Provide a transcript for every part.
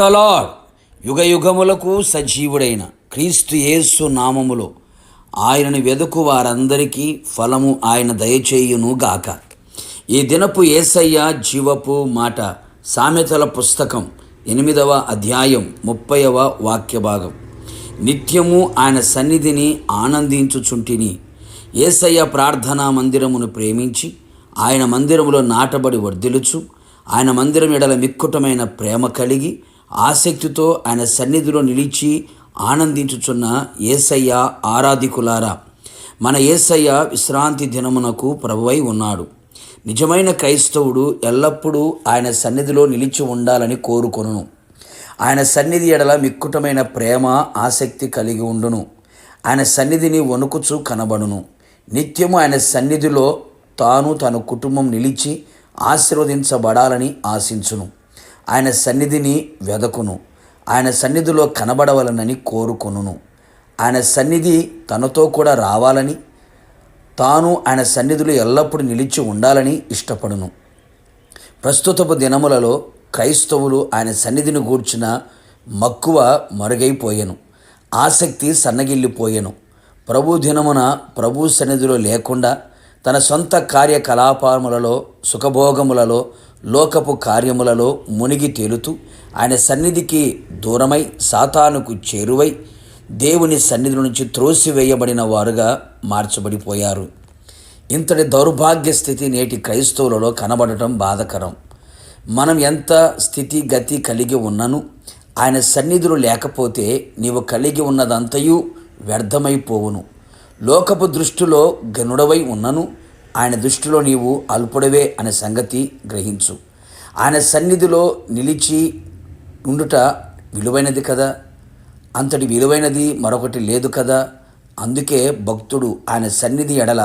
Lord యుగయుగములకు సజీవుడైన క్రీస్తు యేసు నామములో ఆయనను వెదుకు వారందరికీ ఫలము ఆయన దయచేయును గాక. ఈ దినపు యేసయ్య జీవపు మాట సామెతల పుస్తకం 8వ అధ్యాయం 30వ వాక్య భాగం. నిత్యము ఆయన సన్నిధిని ఆనందించుచుంటిని. యేసయ్య ప్రార్థనా మందిరమును ప్రేమించి ఆయన మందిరములో నాటబడి వర్ధిల్లుచు ఆయన మందిరం ఎడల మిక్కుటమైన ప్రేమ కలిగి ఆసక్తితో ఆయన సన్నిధిలో నిలిచి ఆనందించుచున్న యేసయ్య ఆరాధికులారా, మన యేసయ్య విశ్రాంతి దినమునకు ప్రభువై ఉన్నాడు. నిజమైన క్రైస్తవుడు ఎల్లప్పుడూ ఆయన సన్నిధిలో నిలిచి ఉండాలని కోరుకొనును. ఆయన సన్నిధి ఎడల మిక్కుటమైన ప్రేమ ఆసక్తి కలిగి ఉండును. ఆయన సన్నిధిని వణుకుచు కనబడును. నిత్యము ఆయన సన్నిధిలో తన కుటుంబం నిలిచి ఆశీర్వదించబడాలని ఆశించును. ఆయన సన్నిధిని వెదకును. ఆయన సన్నిధిలో కనబడవలనని కోరుకొనును. ఆయన సన్నిధి తనతో కూడా రావాలని, తాను ఆయన సన్నిధిలో ఎల్లప్పుడూ నిలిచి ఉండాలని ఇష్టపడును. ప్రస్తుతపు దినములలో క్రైస్తవులు ఆయన సన్నిధిని గూర్చిన మక్కువ మరుగైపోయెను. ఆసక్తి సన్నగిల్లిపోయెను. ప్రభు దినమున ప్రభు సన్నిధిలో లేకుండా తన సొంత కార్యకలాపములలో, సుఖభోగములలో, లోకపు కార్యములలో మునిగి తేలుతూ ఆయన సన్నిధికి దూరమై సాతానుకు చేరువై దేవుని సన్నిధి నుంచి త్రోసివేయబడిన వారుగా మార్చబడిపోయారు. ఇంతటి దౌర్భాగ్య స్థితి నేటి క్రైస్తవులలో కనబడటం బాధకరం. మనం ఎంత స్థితి గతి కలిగి ఉన్నను ఆయన సన్నిధులు లేకపోతే నీవు కలిగి ఉన్నదంతయు వ్యర్థమైపోవును. లోకపు దృష్టిలో గనుడవై ఉన్నను ఆయన దృష్టిలో నీవు అల్పుడవే అనే సంగతి గ్రహించు. ఆయన సన్నిధిలో నిలిచి ఉండుట విలువైనది కదా. అంతటి విలువైనది మరొకటి లేదు కదా. అందుకే భక్తుడు ఆయన సన్నిధి ఎడల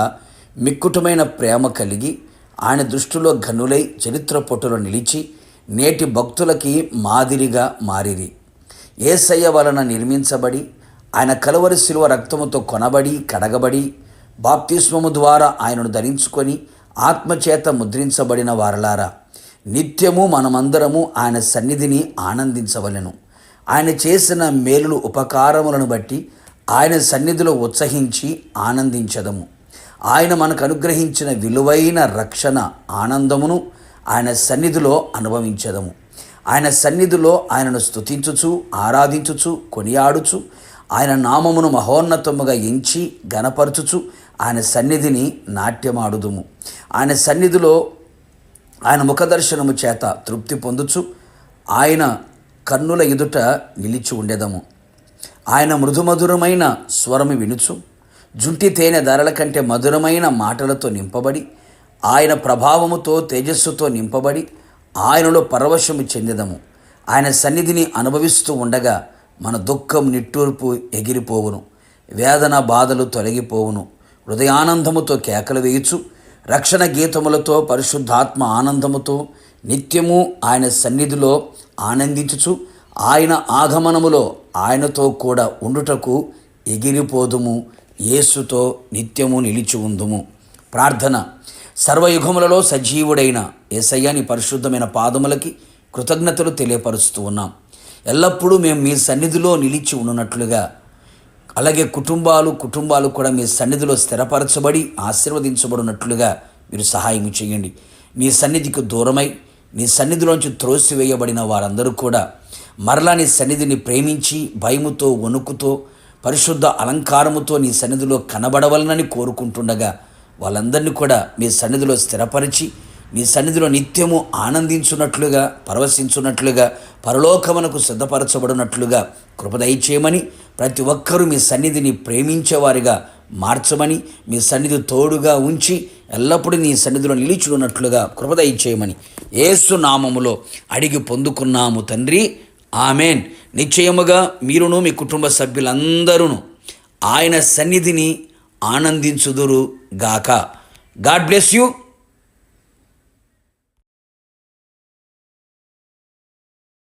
మిక్కుటమైన ప్రేమ కలిగి ఆయన దృష్టిలో ఘనులై చరిత్ర పొట్టులో నిలిచి నేటి భక్తులకి మాదిరిగా మారిరి. యేసయ్య వలన నిర్మించబడి ఆయన కలువరి శిలువ రక్తముతో కొనబడి కడగబడి బాప్తిస్మము ద్వారా ఆయనను ధరించుకొని ఆత్మచేత ముద్రించబడిన వారలారా, నిత్యము మనమందరము ఆయన సన్నిధిని ఆనందించవలెను. ఆయన చేసిన మేలులు ఉపకారములను బట్టి ఆయన సన్నిధిలో ఉత్సహించి ఆనందించదము. ఆయన మనకు అనుగ్రహించిన విలువైన రక్షణ ఆనందమును ఆయన సన్నిధిలో అనుభవించదము. ఆయన సన్నిధిలో ఆయనను స్తుతించుచు ఆరాధించుచు కొనియాడుచు ఆయన నామమును మహోన్నతముగా ఎంచి గణపరచుచు ఆయన సన్నిధిని నాట్యమాడుదుము. ఆయన సన్నిధిలో ఆయన ముఖదర్శనము చేత తృప్తి పొందుచు ఆయన కన్నుల ఎదుట నిలిచి ఉండెదము. ఆయన మృదుమధురమైన స్వరము వినుచు జుంటి తేనె ధరల కంటే మధురమైన మాటలతో నింపబడి ఆయన ప్రభావముతో తేజస్సుతో నింపబడి ఆయనలో పరవశము చెందెదము. ఆయన సన్నిధిని అనుభవిస్తూ ఉండగా మన దుఃఖం నిట్టూర్పు ఎగిరిపోవును, వేదన బాధలు తొలగిపోవును. హృదయానందముతో కేకలు వేయుచు రక్షణ గీతములతో పరిశుద్ధాత్మ ఆనందముతో నిత్యము ఆయన సన్నిధిలో ఆనందించుచు ఆయన ఆగమనములో ఆయనతో కూడా ఉండుటకు ఎగిరిపోదుము. యేసుతో నిత్యము నిలిచి ఉందుము. ప్రార్థన. సర్వయుగములలో సజీవుడైన యేసయ్యని పరిశుద్ధమైన పాదములకి కృతజ్ఞతలు తెలియపరుస్తూ ఉన్నాం. ఎల్లప్పుడూ మేము మీ సన్నిధిలో నిలిచి ఉన్నట్లుగా, అలాగే కుటుంబాలు కూడా మీ సన్నిధిలో స్థిరపరచబడి ఆశీర్వదించబడినట్లుగా మీరు సహాయం చేయండి. నీ సన్నిధికి దూరమై నీ సన్నిధిలోంచి త్రోసివేయబడిన వారందరూ కూడా మరలా నీ సన్నిధిని ప్రేమించి భయముతో వణుకుతో పరిశుద్ధ అలంకారముతో నీ సన్నిధిలో కనబడవలనని కోరుకుంటుండగా వాళ్ళందరినీ కూడా మీ సన్నిధిలో స్థిరపరిచి నీ సన్నిధిలో నిత్యము ఆనందించున్నట్లుగా, పరవశించున్నట్లుగా, పరలోకమునకు సిద్ధపరచబడినట్లుగా కృప దయచేయమని, ప్రతి ఒక్కరూ మీ సన్నిధిని ప్రేమించేవారిగా మార్చమని, మీ సన్నిధి తోడుగా ఉంచి ఎల్లప్పుడూ నీ సన్నిధిలో నిలిచి ఉన్నట్లుగా కృప దయచేయమని యేసు నామములో అడిగి పొందుకున్నాము తండ్రి. ఆమెన్. నిశ్చయముగా మీరును మీ కుటుంబ సభ్యులందరూ ఆయన సన్నిధిని ఆనందించుదురు గాక. God bless you.